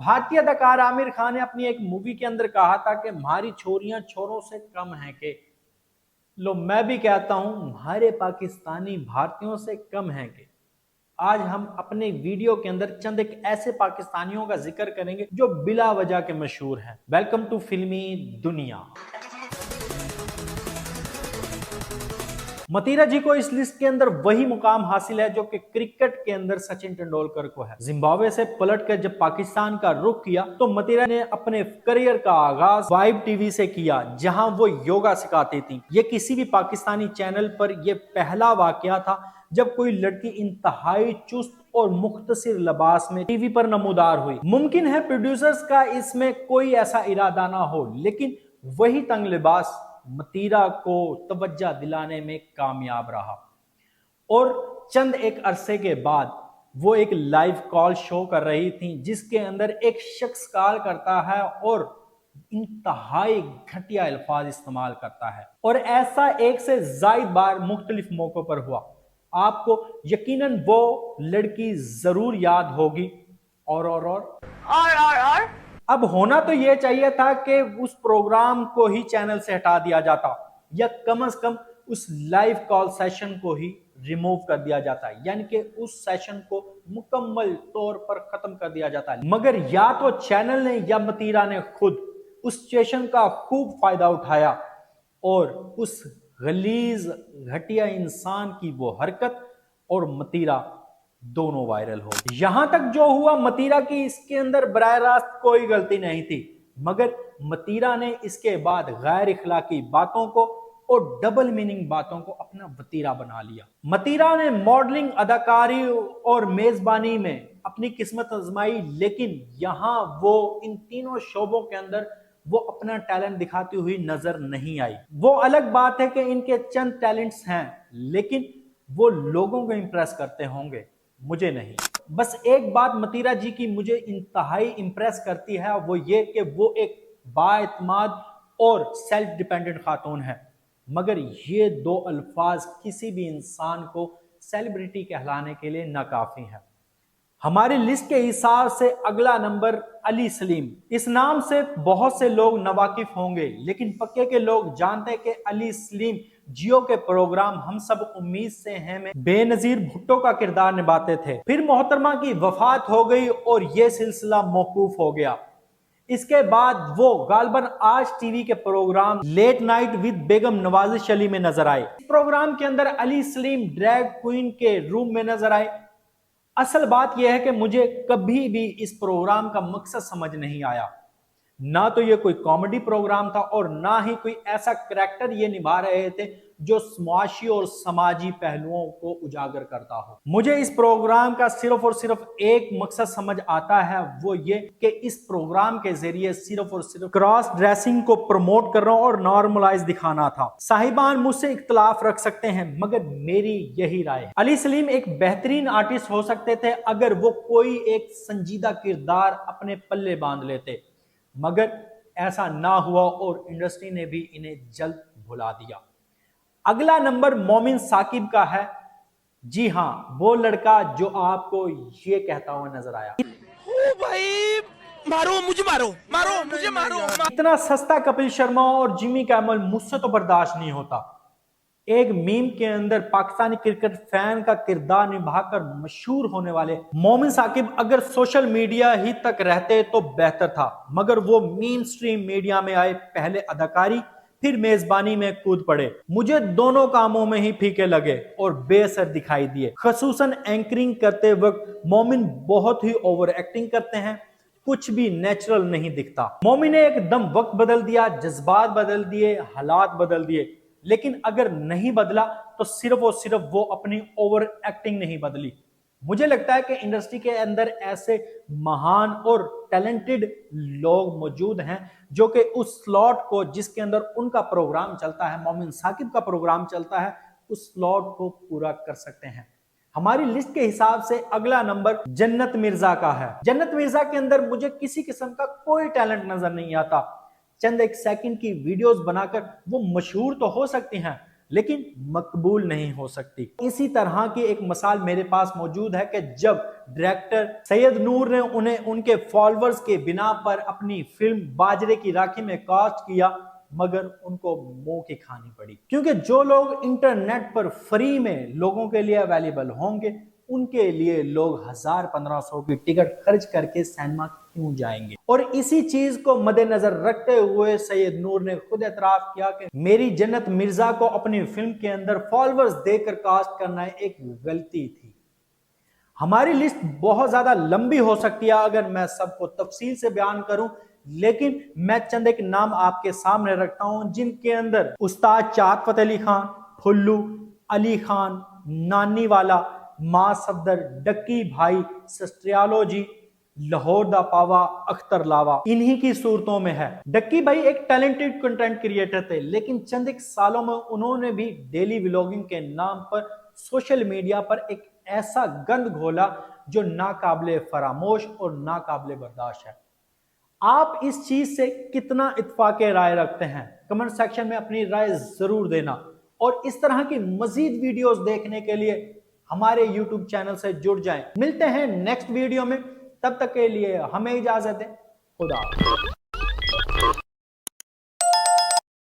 भारतीय अदाकार आमिर खान ने अपनी एक मूवी के अंदर कहा था कि हमारी छोरियां छोरों से कम हैं के। लो मैं भी कहता हूं हमारे पाकिस्तानी भारतीयों से कम हैं के। आज हम अपने वीडियो के अंदर चंद एक ऐसे पाकिस्तानियों का जिक्र करेंगे जो बिला वजह के मशहूर हैं। वेलकम टू फिल्मी दुनिया। मतीरा जी को इस लिस्ट के अंदर वही मुकाम हासिल है जो कि क्रिकेट के अंदर सचिन तेंदुलकर को है। जिम्बाब्वे से पलटकर जब पाकिस्तान का रुख किया तो मतीरा ने अपने करियर का आगाज वाइब टीवी से किया, जहां वो योगा सिखाती थी। ये किसी भी पाकिस्तानी चैनल पर यह पहला वाकया था जब कोई लड़की इंतहाई चुस्त और मुख्तसिर लिबास में टीवी पर नमूदार हुई। मुमकिन है प्रोड्यूसर्स का इसमें कोई ऐसा इरादा ना हो, लेकिन वही तंग लिबास मतीरा को तवज्जो दिलाने में कामयाब रहा और चंद एक अरसे के बाद वो एक लाइव कॉल शो कर रही थी, जिसके अंदर एक शख्स कॉल करता है और इंतहाई घटिया अल्फाज इस्तेमाल करता है। और ऐसा एक से ज्यादा बार मुख्तलिफ मौकों पर हुआ। आपको यकीनन वो लड़की जरूर याद होगी। और अब होना तो यह चाहिए था कि उस प्रोग्राम को ही चैनल से हटा दिया जाता, या कम से कम उस लाइव कॉल सेशन को ही रिमूव कर दिया जाता, यानी कि उस सेशन को मुकम्मल तौर पर खत्म कर दिया जाता। मगर या तो चैनल ने या मतीरा ने खुद उस सिचुएशन का खूब फायदा उठाया और उस गलीज घटिया इंसान की वो हरकत और मतीरा दोनों वायरल हो। यहां तक जो हुआ, मतीरा की इसके अंदर बराह रास्त कोई गलती नहीं थी, मगर मतीरा ने इसके बाद गैर इखलाकी बातों को और डबल मीनिंग बातों को अपना वतीरा बना लिया। मतीरा ने मॉडलिंग, अदाकारी और मेजबानी में अपनी किस्मत आजमाई, लेकिन यहां वो इन तीनों शोबों के अंदर वो अपना टैलेंट दिखाती हुई नजर नहीं आई। वो अलग बात है कि इनके चंद टैलेंट्स हैं, लेकिन वो लोगों को इंप्रेस करते होंगे, मुझे नहीं। बस एक बात मतीरा जी की मुझे इंतहाई इंप्रेस करती है, वो ये कि वो एक बाएतमाद और सेल्फ डिपेंडेंट खातून है। मगर ये दो अल्फाज किसी भी इंसान को सेलिब्रिटी कहलाने के लिए नाकाफी है। हमारी लिस्ट के हिसाब से अगला नंबर अली सलीम। इस नाम से बहुत से लोग नावाकिफ होंगे, लेकिन पक्के के लोग जानते हैं कि अली सलीम जियो के प्रोग्राम हम सब उम्मीद से हैं में बेनजीर भुट्टो का किरदार निभाते थे। फिर मोहतरमा की वफात हो गई और यह सिलसिला मौकूफ हो गया। इसके बाद वो गालबन आज टीवी के प्रोग्राम लेट नाइट विद बेगम नवाजिश अली में नजर आए। इस प्रोग्राम के अंदर अली सलीम ड्रैग क्वीन के रूम में नजर आए। असल बात यह है कि मुझे कभी भी इस प्रोग्राम का मकसद समझ नहीं आया। ना तो ये कोई कॉमेडी प्रोग्राम था और ना ही कोई ऐसा करैक्टर ये निभा रहे थे जो समाजी और समाजी पहलुओं को उजागर करता हो। मुझे इस प्रोग्राम का सिर्फ और सिर्फ एक मकसद समझ आता है, वो ये कि इस प्रोग्राम के जरिए सिर्फ और सिर्फ क्रॉस ड्रेसिंग को प्रमोट करना और नॉर्मलाइज दिखाना था। साहिबान मुझसे इख्तलाफ रख सकते हैं, मगर मेरी यही राय है। अली सलीम एक बेहतरीन आर्टिस्ट हो सकते थे अगर वो कोई एक संजीदा किरदार अपने पल्ले बांध लेते, मगर ऐसा ना हुआ और इंडस्ट्री ने भी इन्हें जल्द भुला दिया। अगला नंबर मोमिन साकिब का है। जी हां, वो लड़का जो आपको ये कहता हुआ नजर आया, ओ भाई मारो मुझे, मारो मुझे, मारो। इतना सस्ता कपिल शर्मा और जिमी कैमल मुझसे तो बर्दाश्त नहीं होता। एक मीम के अंदर पाकिस्तानी क्रिकेट फैन का किरदार निभाकर मशहूर होने वाले मोमिन साकिब अगर सोशल मीडिया ही तक रहते तो बेहतर था, मगर वो मीम स्ट्रीम मीडिया में आए, पहले अदाकारी फिर मेजबानी में कूद पड़े। मुझे दोनों कामों में ही फीके लगे और बेअसर दिखाई दिए। खसूसन एंकरिंग करते वक्त मोमिन बहुत ही ओवर एक्टिंग करते हैं, कुछ भी नेचुरल नहीं दिखता। मोमिन ने एकदम वक्त बदल दिया, जज्बात बदल दिए, हालात बदल दिए, लेकिन अगर नहीं बदला तो सिर्फ और सिर्फ वो अपनी ओवर एक्टिंग नहीं बदली। मुझे लगता है कि इंडस्ट्री के अंदर ऐसे महान और टैलेंटेड लोग मौजूद हैं जो कि उस स्लॉट को, जिसके अंदर उनका प्रोग्राम चलता है, मोमिन साकिब का प्रोग्राम चलता है, उस स्लॉट को पूरा कर सकते हैं। हमारी लिस्ट के हिसाब से अगला नंबर जन्नत मिर्जा का है। जन्नत मिर्जा के अंदर मुझे किसी किस्म का कोई टैलेंट नजर नहीं आता। चंद एक सेकंड की वीडियोस बनाकर वो मशहूर तो हो सकती हैं, لیکن مقبول نہیں ہو سکتی۔ اسی طرح کی ایک مثال میرے پاس موجود ہے کہ جب ڈائریکٹر سید نور نے انہیں ان کے فالورز کے بنا پر اپنی فلم باجرے کی راکھی میں کاسٹ کیا، مگر ان کو منہ کی کھانی پڑی، کیونکہ جو لوگ انٹرنیٹ پر فری میں لوگوں کے لیے اویلیبل ہوں گے، ان کے لیے لوگ 1000-1500 کی ٹکٹ خرچ کر کے سینما کیوں جائیں گے؟ اور اسی چیز کو مد نظر رکھتے ہوئے سید نور نے خود اعتراف کیا کہ میری جنت مرزا کو اپنی فلم کے اندر فالورز دے کر کاسٹ کرنا ایک غلطی تھی۔ ہماری لسٹ بہت زیادہ لمبی ہو سکتی ہے اگر میں سب کو تفصیل سے بیان کروں، لیکن میں چند ایک نام آپ کے سامنے رکھتا ہوں جن کے اندر استاد چاہت فتح علی خان، پھلو، علی خان، نانی والا، ماں صفدر، ڈکی بھائی، سسٹریالو جی، لاہور دا پاوا، اختر لاوا انہی کی صورتوں میں ہے۔ ڈکی بھائی ایک ٹیلنٹڈ کنٹینٹ کریٹر تھے، لیکن چند ایک سالوں میں انہوں نے بھی ڈیلی ولاگنگ کے نام پر سوشل میڈیا پر ایک ایسا گند گھولا جو ناقابل فراموش اور ناقابل برداشت ہے۔ آپ اس چیز سے کتنا اتفاق رائے رکھتے ہیں؟ کمنٹ سیکشن میں اپنی رائے ضرور دینا، اور اس طرح کی مزید ویڈیوز دیکھنے کے لیے ہمارے یوٹیوب چینل سے جڑ جائیں۔ ملتے ہیں نیکسٹ ویڈیو میں، تب تک کے لیے ہمیں اجازت دیں۔ خدا حافظ۔